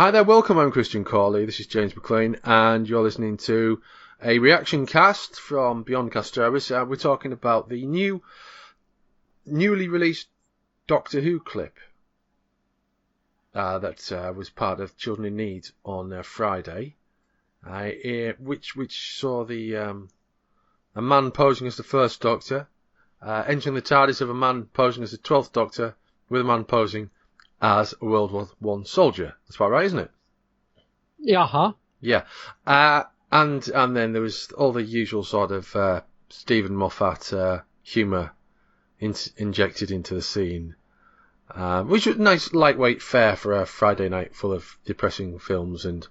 Hi there, welcome. I'm Christian Corley. This is James McLean, and you're listening to a reaction cast from Beyond Casteris. We're talking about the newly released Doctor Who clip that was part of Children in Need on Friday, which saw a man posing as the First Doctor, entering the TARDIS of a man posing as the 12th Doctor, with a man posing as a World War I soldier. That's about right, isn't it? Yeah. Yeah. And then there was all the usual sort of Steven Moffat humour injected into the scene, which was nice, lightweight fare for a Friday night full of depressing films and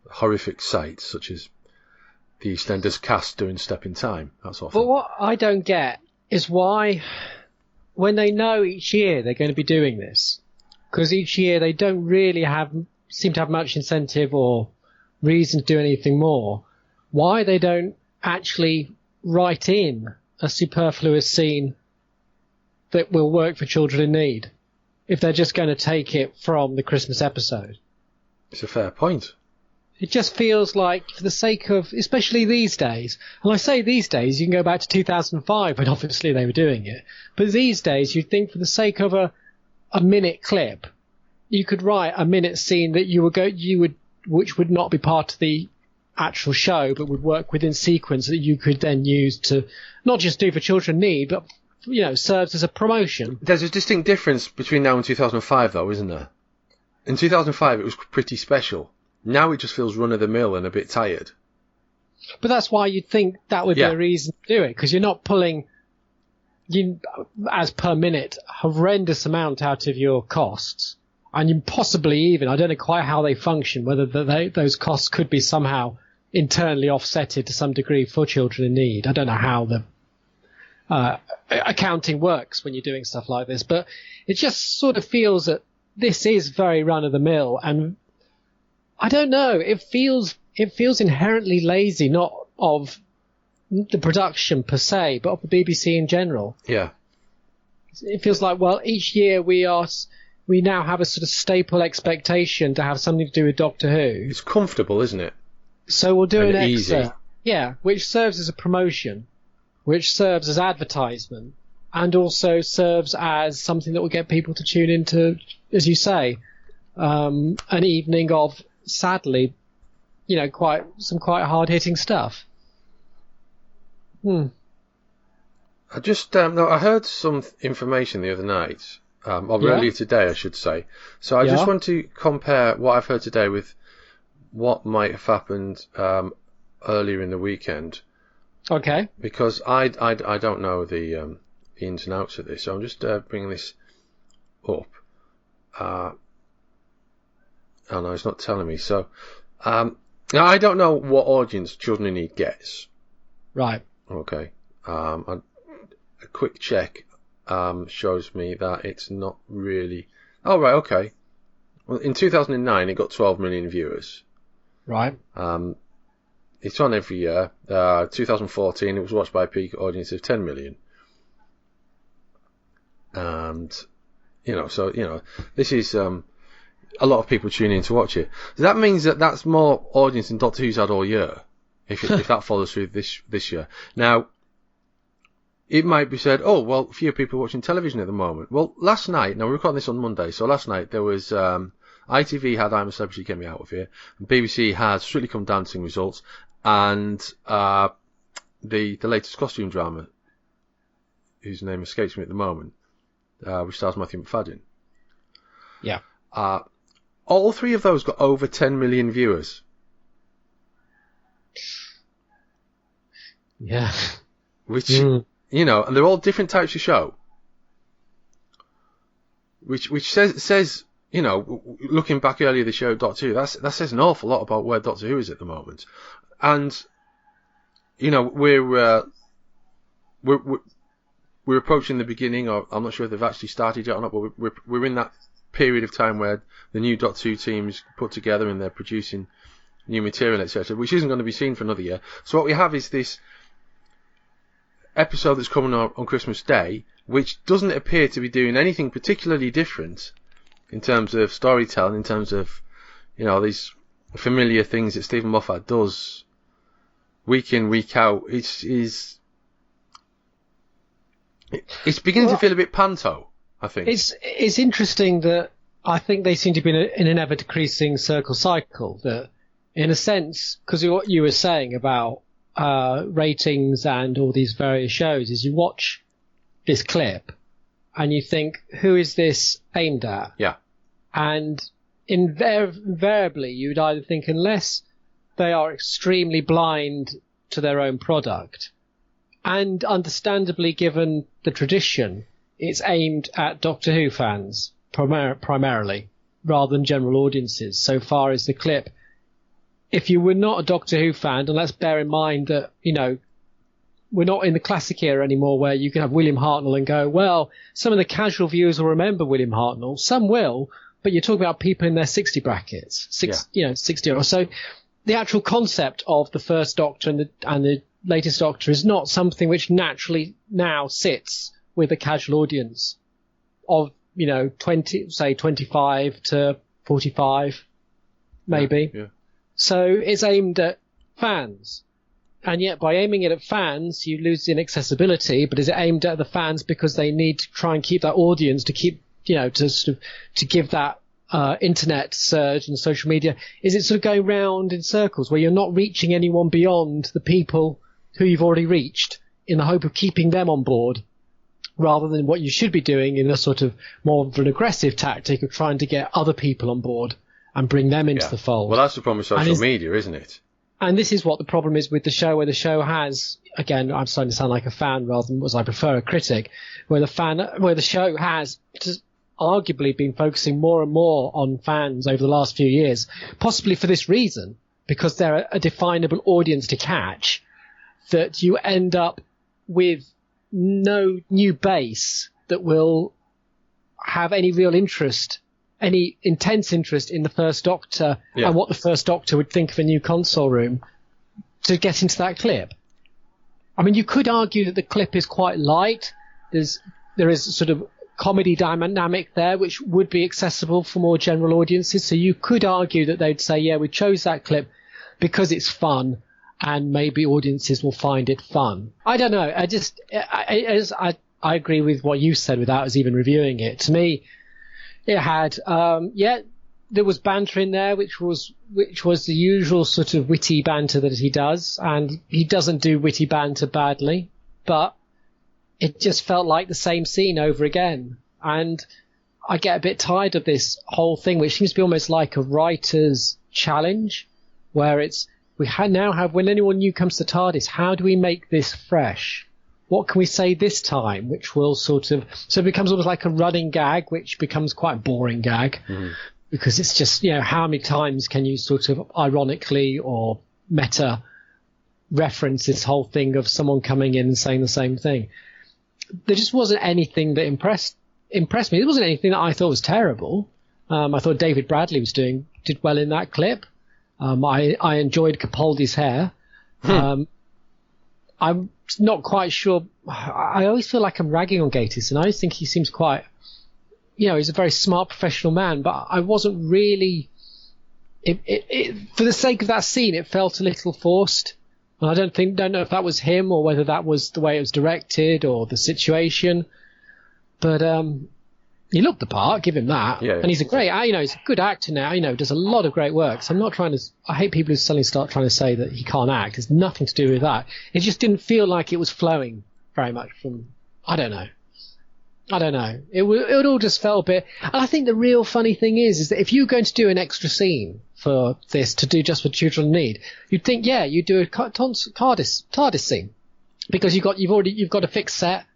horrific sights, such as the EastEnders cast doing Step in Time. That sort of thing. But what I don't get is why, when they know each year they're going to be doing this, because each year they don't really seem to have much incentive or reason to do anything more, why they don't actually write in a superfluous scene that will work for Children in Need, if they're just going to take it from the Christmas episode. It's a fair point. It just feels like, for the sake of, especially these days, and I say these days, you can go back to 2005 when obviously they were doing it, but these days you'd think for the sake of a minute clip, you could write a minute scene that which would not be part of the actual show, but would work within sequence that you could then use to not just do for Children in Need, but serves as a promotion. There's a distinct difference between now and 2005, though, isn't there? In 2005, it was pretty special. Now it just feels run-of-the-mill and a bit tired. But that's why you'd think that would be a reason to do it, because you're not pulling, as per minute, horrendous amount out of your costs. And you possibly even, I don't know quite how they function, whether those costs could be somehow internally offsetted to some degree for Children in Need. I don't know how the accounting works when you're doing stuff like this, but it just sort of feels that this is very run-of-the-mill, and I don't know. It feels inherently lazy, not of the production per se, but of the BBC in general. Yeah. It feels like, well, each year we now have a sort of staple expectation to have something to do with Doctor Who. It's comfortable, isn't it? So we'll do an easy. extra, which serves as a promotion, which serves as advertisement, and also serves as something that will get people to tune into, as you say, an evening of, sadly, quite hard-hitting stuff. I just I heard some information the other night, earlier today, I should say. So I just want to compare what I've heard today with what might have happened earlier in the weekend. Okay. Because I don't know the ins and outs of this, so I'm just bringing this up. Oh no, it's not telling me. So, now I don't know what audience Children in Need gets. Right. Okay. A quick check shows me that it's not really. Oh right, okay. Well, in 2009 it got 12 million viewers. Right. It's on every year. 2014 it was watched by a peak audience of 10 million. And this is a lot of people tuning in to watch it. So that means that that's more audience than Doctor Who's had all year, if that follows through this year. Now, it might be said, oh, well, fewer people watching television at the moment. Well, last night, now we're recording this on Monday, so last night there was, ITV had I'm a Celebrity, Get Me Out of Here, and BBC had Strictly Come Dancing results, and the latest costume drama, whose name escapes me at the moment, which stars Matthew McFadden. Yeah. All three of those got over 10 million viewers. Yeah. Which, and they're all different types of show. Which says, looking back earlier the show Doctor Who, that says an awful lot about where Doctor Who is at the moment. And, we're approaching the beginning, or I'm not sure if they've actually started yet or not, but we're in that period of time where the new Doctor Who team's put together and they're producing new material, etc., which isn't going to be seen for another year. So what we have is this episode that's coming on Christmas Day, which doesn't appear to be doing anything particularly different in terms of storytelling, in terms of these familiar things that Steven Moffat does week in, week out. It's beginning to feel a bit panto, I think. It's interesting that I think they seem to be in an ever-decreasing cycle, that in a sense, because what you were saying about ratings and all these various shows, is you watch this clip and you think, who is this aimed at? Yeah. And invariably you'd either think, unless they are extremely blind to their own product, and understandably given the tradition, it's aimed at Doctor Who fans primarily, rather than general audiences, so far as the clip. If you were not a Doctor Who fan, and let's bear in mind that, we're not in the classic era anymore where you can have William Hartnell and go, well, some of the casual viewers will remember William Hartnell, some will, but you're talking about people in their 60 brackets, 60 or so. The actual concept of the First Doctor and the latest Doctor is not something which naturally now sits with a casual audience of, 25 to 45, maybe. Yeah. So it's aimed at fans. And yet by aiming it at fans, you lose the inaccessibility, but is it aimed at the fans because they need to try and keep that audience, to keep, to give that internet surge and social media? Is it sort of going round in circles where you're not reaching anyone beyond the people who you've already reached, in the hope of keeping them on board, rather than what you should be doing in a sort of more of an aggressive tactic of trying to get other people on board and bring them into the fold? Well, that's the problem with social media, isn't it? And this is what the problem is with the show, where the show has, again, I'm starting to sound like a fan rather than, as I prefer, a critic, where the show has just arguably been focusing more and more on fans over the last few years, possibly for this reason, because they're a definable audience to catch, that you end up with no new base that will have any real interest, any intense interest in the First Doctor and what the First Doctor would think of a new console room to get into that clip. I mean, you could argue that the clip is quite light. There is sort of comedy dynamic there which would be accessible for more general audiences. So you could argue that they'd say, yeah, we chose that clip because it's fun and maybe audiences will find it fun. I don't know. I agree with what you said without us even reviewing it. To me, it had, there was banter in there, which was the usual sort of witty banter that he does, and he doesn't do witty banter badly, but it just felt like the same scene over again. And I get a bit tired of this whole thing, which seems to be almost like a writer's challenge, where now have, when anyone new comes to TARDIS, how do we make this fresh? What can we say this time, which will so it becomes almost like a running gag, which becomes quite a boring gag, because it's just, how many times can you sort of ironically or meta reference this whole thing of someone coming in and saying the same thing? There just wasn't anything that impressed me. There wasn't anything that I thought was terrible. I thought David Bradley did well in that clip. I enjoyed Capaldi's hair. I'm not quite sure. I always feel like I'm ragging on Gatiss, and I always think he seems quite, he's a very smart professional man, but I wasn't really, for the sake of that scene, it felt a little forced. And I don't know if that was him or whether that was the way it was directed or the situation. But he looked the part, give him that. Yeah, and he's a great, he's a good actor now, does a lot of great work. So I'm not I hate people who suddenly start trying to say that he can't act. It's nothing to do with that. It just didn't feel like it was flowing very much from, I don't know. It all just felt a bit, and I think the real funny thing is that if you're going to do an extra scene for this to do just for Children in Need, you'd think, you do a TARDIS scene, because you've got a fixed set,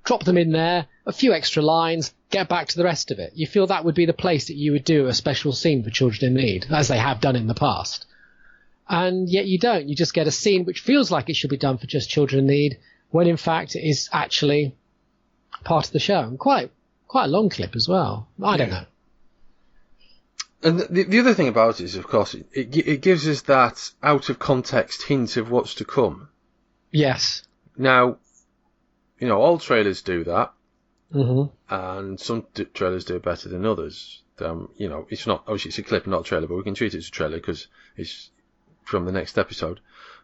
drop them in there, a few extra lines, get back to the rest of it. You feel that would be the place that you would do a special scene for Children in Need, as they have done in the past. And yet you don't. You just get a scene which feels like it should be done for just Children in Need, when in fact it is actually part of the show. And quite a long clip as well. I don't know. And the other thing about it is, of course, it gives us that out of context hint of what's to come. Yes. Now, all trailers do that. Mm-hmm. And some trailers do it better than others. it's not, obviously it's a clip and not a trailer, but we can treat it as a trailer because it's from the next episode,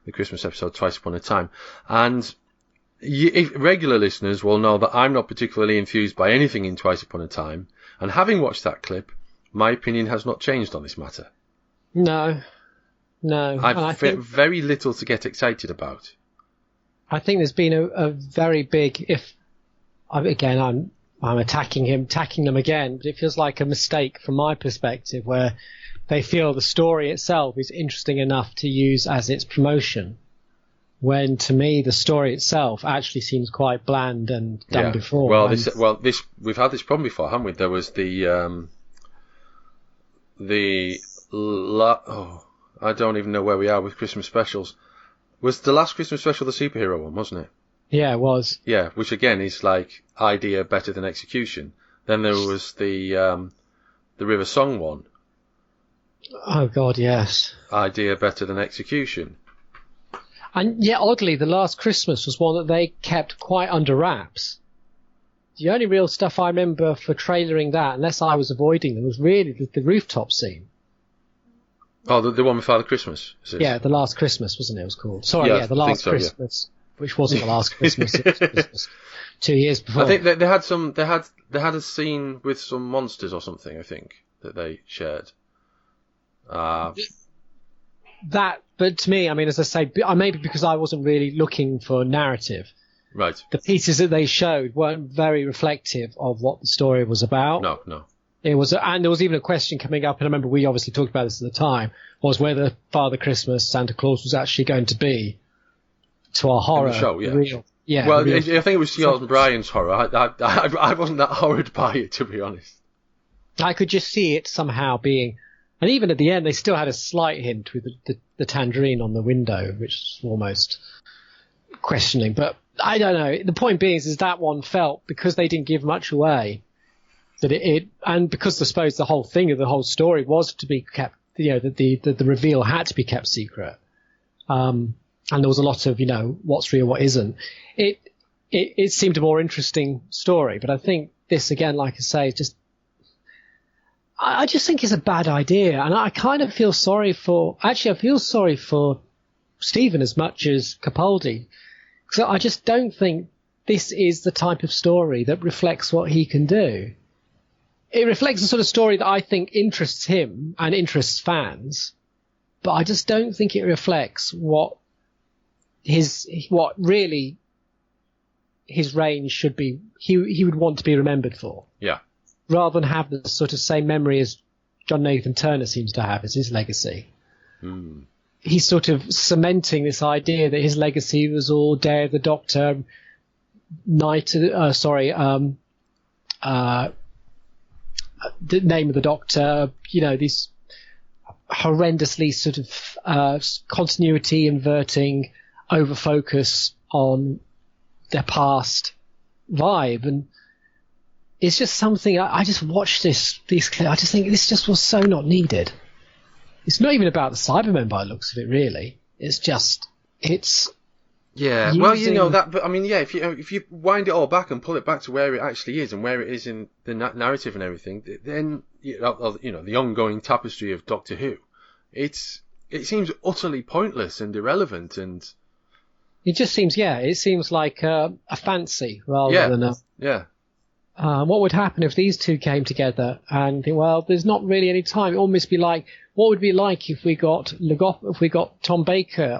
the Christmas episode, Twice Upon a Time. And regular listeners will know that I'm not particularly enthused by anything in Twice Upon a Time. And having watched that clip, my opinion has not changed on this matter. No. I've very little to get excited about. I think there's been a very big, I'm attacking them again, but it feels like a mistake from my perspective where they feel the story itself is interesting enough to use as its promotion, when to me the story itself actually seems quite bland and done before. Well, we've had this problem before, haven't we? There was I don't even know where we are with Christmas specials. Was the last Christmas special the superhero one, wasn't it? Yeah, it was. Yeah, which again is like idea better than execution. Then there was the River Song one. Oh God, yes. Idea better than execution. And yet, oddly, the Last Christmas was one that they kept quite under wraps. The only real stuff I remember for trailering that, unless I was avoiding them, was really the rooftop scene. Oh, the one with Father Christmas. Yeah, The Last Christmas, wasn't it was called? Sorry, The Last Christmas, which wasn't The Last Christmas, it was Christmas 2 years before. I think they had a scene with some monsters or something, I think, that they shared. But to me, I mean, as I say, maybe because I wasn't really looking for narrative. Right. The pieces that they showed weren't very reflective of what the story was about. No. It was, and there was even a question coming up, and I remember we obviously talked about this at the time, was whether Father Christmas, Santa Claus, was actually going to be, to our horror, in the show, real. Yeah. Well, I think it was yours and Brian's horror. I wasn't that horrid by it, to be honest. I could just see it somehow being, and even at the end, they still had a slight hint with the tangerine on the window, which is almost questioning. But I don't know. The point being is that one felt, because they didn't give much away, that and because I suppose the whole thing of the whole story was to be kept, that the reveal had to be kept secret. And there was a lot of, what's real, what isn't. It seemed a more interesting story, but I think this, again, like I say, I just think it's a bad idea. And I kind of feel sorry I feel sorry for Steven as much as Capaldi. Because I just don't think this is the type of story that reflects what he can do. It reflects the sort of story that I think interests him and interests fans, but I just don't think it reflects what really his range should be. He would want to be remembered for. Yeah. Rather than have the sort of same memory as John Nathan Turner seems to have as his legacy. Mm. He's sort of cementing this idea that his legacy was all Day of the Doctor, the Name of the Doctor, these horrendously sort of continuity inverting, over-focus on their past vibe. And it's just something, I just watched these clips, I just think this just was so not needed. It's not even about the Cybermen by the looks of it, really. Yeah, using... well, that, but I mean, yeah, if you wind it all back and pull it back to where it actually is and where it is in the narrative and everything, then the ongoing tapestry of Doctor Who, it seems utterly pointless and irrelevant, and it just seems, it seems like a fancy rather than a what would happen if these two came together and think, well, there's not really any time. It almost be like, what would it be like if we got Tom Baker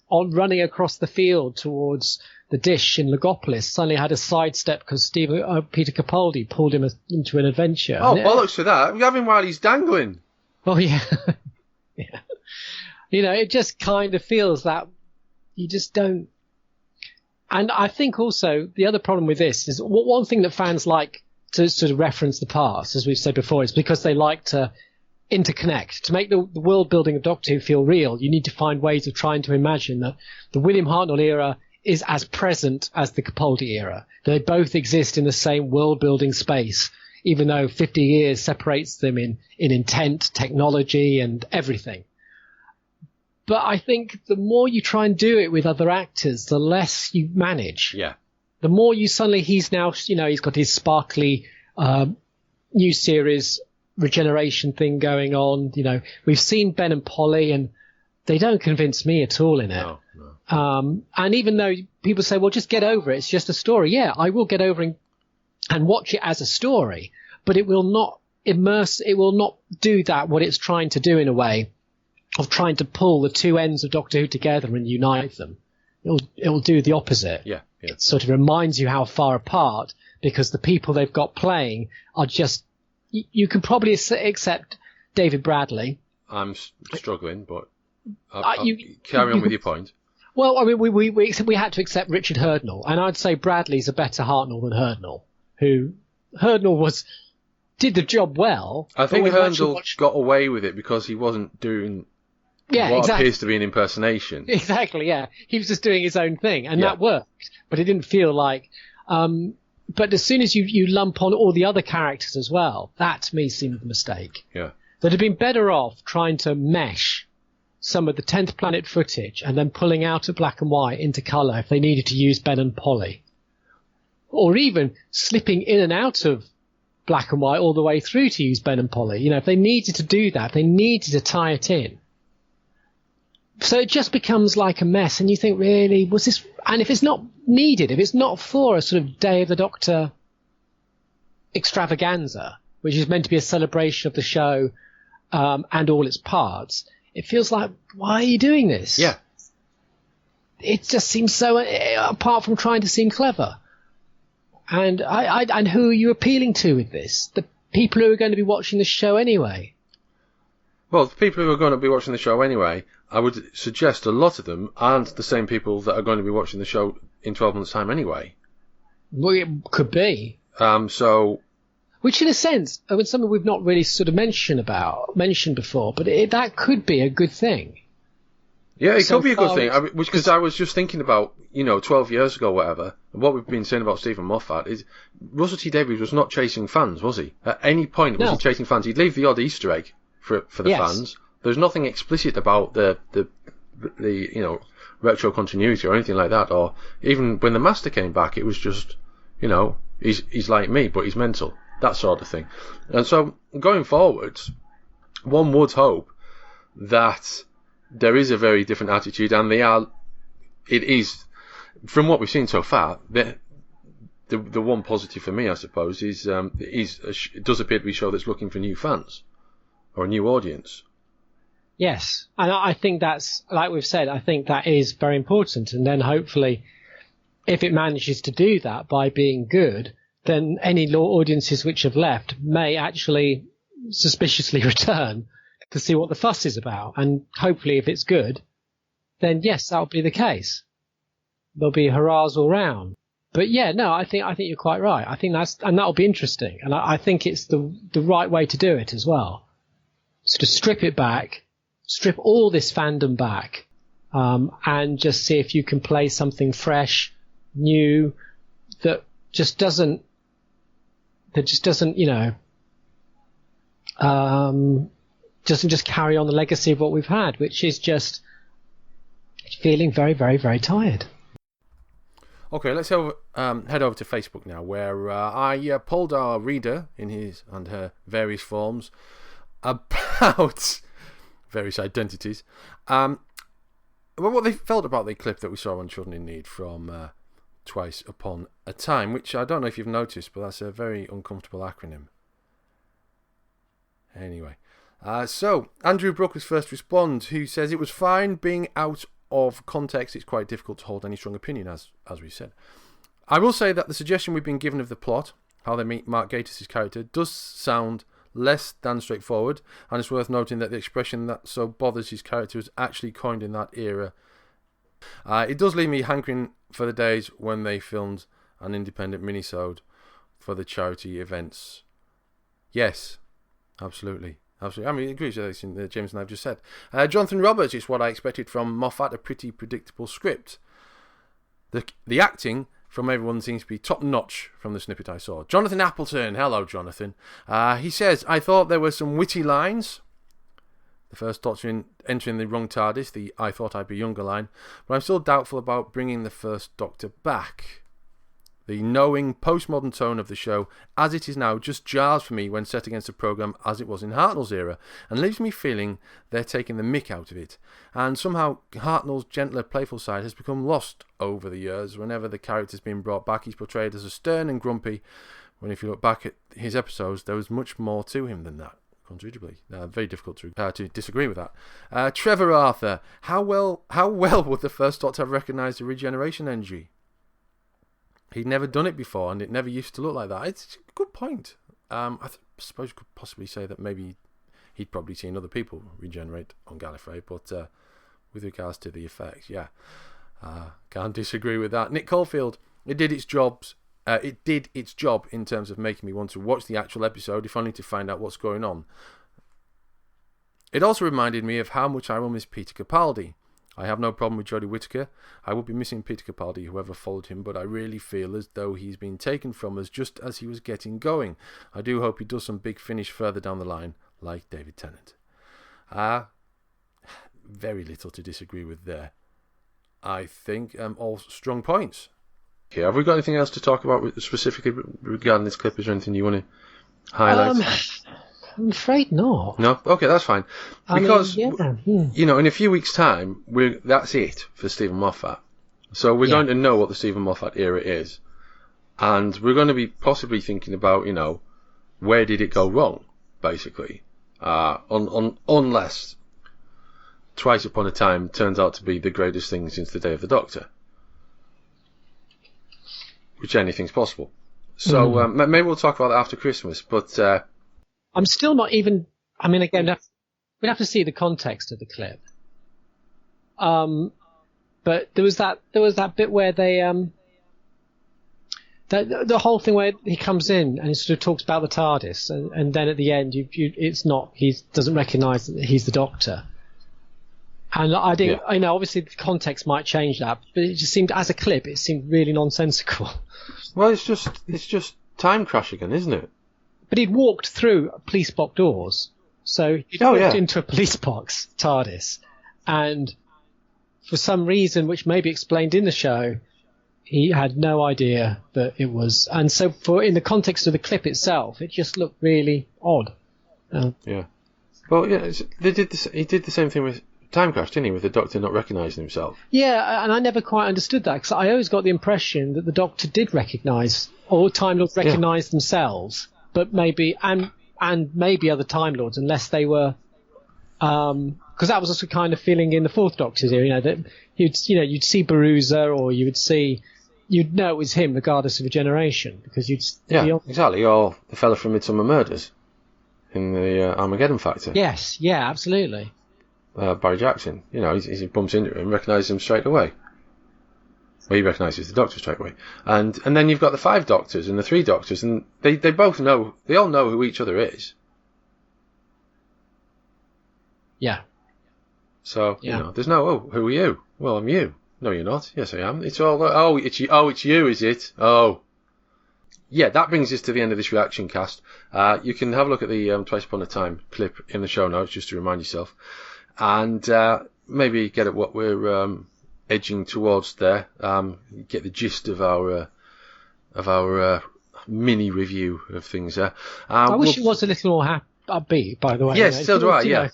on running across the field towards the dish in Logopolis, suddenly had a sidestep because Peter Capaldi pulled him into an adventure. Oh, bollocks for that. We have him while he's dangling. Oh, yeah. Yeah. It just kind of feels that you just don't. And I think also the other problem with this is one thing that fans like to sort of reference the past, as we've said before, is because they like to interconnect. To make the world building of Doctor Who feel real, you need to find ways of trying to imagine that the William Hartnell era is as present as the Capaldi era. They both exist in the same world building space, even though 50 years separates them in intent, technology, and everything. But I think the more you try and do it with other actors, the less you manage. Yeah. The more you suddenly, he's now, he's got his sparkly new series regeneration thing going on. You know, we've seen Ben and Polly, and they don't convince me at all in it. No. And even though people say, well, just get over it, it's just a story. Yeah, I will get over and watch it as a story, but it will not immerse, it will not do that, what it's trying to do in a way of trying to pull the two ends of Doctor Who together and unite them. It'll do the opposite. Yeah. It sort of reminds you how far apart, because the people they've got playing are just, you can probably accept David Bradley. I'm struggling, but carry on with your point. Well, I mean, we had to accept Richard Hurdnall, and I'd say Bradley's a better Hartnell than Hurdnall. Hurdnall did the job well. I think Hurdnall got away with it because he wasn't doing appears to be an impersonation. Exactly, yeah. He was just doing his own thing, and that worked. But it didn't feel like... but as soon as you lump on all the other characters as well, that to me seemed a mistake. Yeah. They'd have been better off trying to mesh some of the 10th Planet footage and then pulling out of black and white into colour if they needed to use Ben and Polly. Or even slipping in and out of black and white all the way through to use Ben and Polly. You know, if they needed to do that, they needed to tie it in. So it just becomes like a mess, and you think, really, was this... And if it's not needed, if it's not for a sort of Day of the Doctor extravaganza, which is meant to be a celebration of the show and all its parts, it feels like, why are you doing this? Yeah. It just seems so, apart from trying to seem clever. And and who are you appealing to with this? The people who are going to be watching the show anyway. Well, the people who are going to be watching the show anyway, I would suggest a lot of them aren't the same people that are going to be watching the show in 12 months' time anyway. Well, it could be. Which, in a sense, it's something we've not really sort of mentioned before, but that could be a good thing. Yeah, it could be a good thing. Because I was just thinking about, 12 years ago, whatever, and what we've been saying about Steven Moffat is Russell T Davies was not chasing fans, was he? At any point was he chasing fans? He'd leave the odd Easter egg for the fans. There's nothing explicit about the retro continuity or anything like that. Or even when the Master came back, it was just, he's like me, but he's mental. That sort of thing. And so going forwards, one would hope that there is a very different attitude, and it is, from what we've seen so far, the one positive for me, I suppose, is it does appear to be a show that's looking for new fans or a new audience. Yes, and I think that's, like we've said, I think that is very important. And then hopefully, if it manages to do that by being good, then any audiences which have left may actually suspiciously return to see what the fuss is about. And hopefully, if it's good, then yes, that'll be the case. There'll be hurrahs all round. But yeah, no, I think you're quite right. I think that'll be interesting. And I think it's the right way to do it as well. So to strip it back, strip all this fandom back, and just see if you can play something fresh, new, that just doesn't, doesn't just carry on the legacy of what we've had, which is just feeling very, very, very tired. Okay, let's head over to Facebook now, where I polled our reader in his and her various forms about various identities, what they felt about the clip that we saw on Children in Need from Twice Upon a Time, which I don't know if you've noticed, but that's a very uncomfortable acronym. Anyway, so Andrew Brooke was first to respond, who says it was fine being out of context. It's quite difficult to hold any strong opinion, as we said. I will say that the suggestion we've been given of the plot, how they meet Mark Gatiss' character, does sound less than straightforward, and it's worth noting that the expression that so bothers his character was actually coined in that era. It does leave me hankering for the days when they filmed an independent minisode for the charity events. Yes, absolutely. I mean, it agrees with everything James and I have just said. Jonathan Roberts, it's what I expected from Moffat, a pretty predictable script. The acting from everyone seems to be top notch from the snippet I saw. Jonathan Appleton, hello Jonathan. He says, I thought there were some witty lines. The first Doctor entering the wrong TARDIS, the I thought I'd be younger line, but I'm still doubtful about bringing the first Doctor back. The knowing, postmodern tone of the show, as it is now, just jars for me when set against a programme as it was in Hartnell's era, and leaves me feeling they're taking the mick out of it. And somehow Hartnell's gentler, playful side has become lost over the years. Whenever the character's been brought back, he's portrayed as a stern and grumpy, when if you look back at his episodes, there was much more to him than that. Considerably. Very difficult to disagree with that. Trevor Arthur, how well would the First Doctor have recognised the regeneration energy? He'd never done it before, and it never used to look like that. It's a good point. I suppose you could possibly say that maybe he'd probably seen other people regenerate on Gallifrey, but with regards to the effects, yeah, can't disagree with that. Nick Caulfield, it did its job in terms of making me want to watch the actual episode, if only to find out what's going on. It also reminded me of how much I will miss Peter Capaldi. I have no problem with Jodie Whittaker. I will be missing Peter Capaldi, whoever followed him, but I really feel as though he's been taken from us just as he was getting going. I do hope he does some big finish further down the line, like David Tennant. Very little to disagree with there. I think all strong points. Okay, have we got anything else to talk about specifically regarding this clip? Is there anything you want to highlight? I'm afraid not. No? Okay, that's fine. Because, in a few weeks' time, that's it for Steven Moffat. So we're going to know what the Steven Moffat era is. And we're going to be possibly thinking about, where did it go wrong, basically. Unless Twice Upon a Time turns out to be the greatest thing since the Day of the Doctor. Which anything's possible. So maybe we'll talk about that after Christmas, but... I'm still not even... I mean, again, we'd have to see the context of the clip. But there was that bit where they... the whole thing where he comes in and he sort of talks about the TARDIS, and then at the end, he doesn't recognise that he's the Doctor. And I know, obviously the context might change that, but it just seemed, as a clip, it seemed really nonsensical. Well, it's just time crash again, isn't it? But he'd walked through police box doors, so he'd walked into a police box, TARDIS, and for some reason, which may be explained in the show, he had no idea that it was. And so, in the context of the clip itself, it just looked really odd. Yeah. Well, yeah, he did the same thing with Time Crash, didn't he, with the Doctor not recognising himself? Yeah, and I never quite understood that, because I always got the impression that the Doctor did recognise, or Time Lords recognised themselves, but maybe, and maybe other Time Lords, unless they were, because that was also kind of feeling in the Fourth Doctor's here, that you'd see Baruza, or you'd know it was him, regardless of a generation, because exactly, or the fella from Midsummer Murders in the Armageddon Factor. Yes, yeah, absolutely. Barry Jackson, he bumps into him, recognises him straight away. Well, he recognises the Doctor straight away, and then you've got the 5 Doctors and the 3 Doctors, and they both know, they all know who each other is. Yeah. So there's no, who are you? Well, I'm you. No, you're not. Yes, I am. It's all it's you. Oh, it's you, is it? Oh. Yeah, that brings us to the end of this reaction cast. You can have a look at the Twice Upon a Time clip in the show notes just to remind yourself. And maybe get at what we're edging towards there. Get the gist of our mini review of things there. I wish it was a little more upbeat, by the way. Yes, so do I, yeah.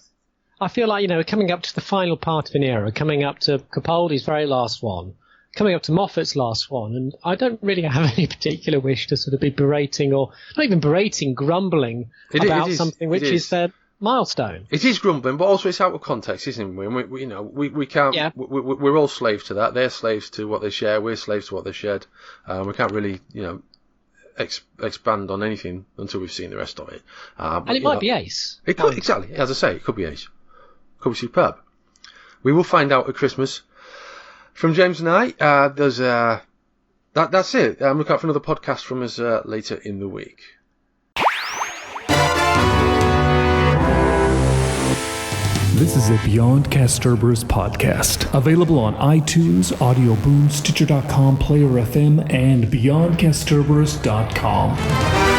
I feel like, coming up to the final part of an era, coming up to Capaldi's very last one, coming up to Moffat's last one, and I don't really have any particular wish to sort of be berating, or not even berating, grumbling about something which is their milestone. It is grumbling, but also it's out of context, isn't it? We can't. Yeah. We're all slaves to that. They're slaves to what they share. We're slaves to what they shared. We can't really, expand on anything until we've seen the rest of it. And it might be ace. It could, exactly, as I say, it could be ace. Could be superb. We will find out at Christmas. From James and I, that's it. Look out for another podcast from us later in the week. This is a Beyond Castorber's podcast, available on iTunes, Audio Boom, Stitcher.com, Player FM, and BeyondCastorber's.com.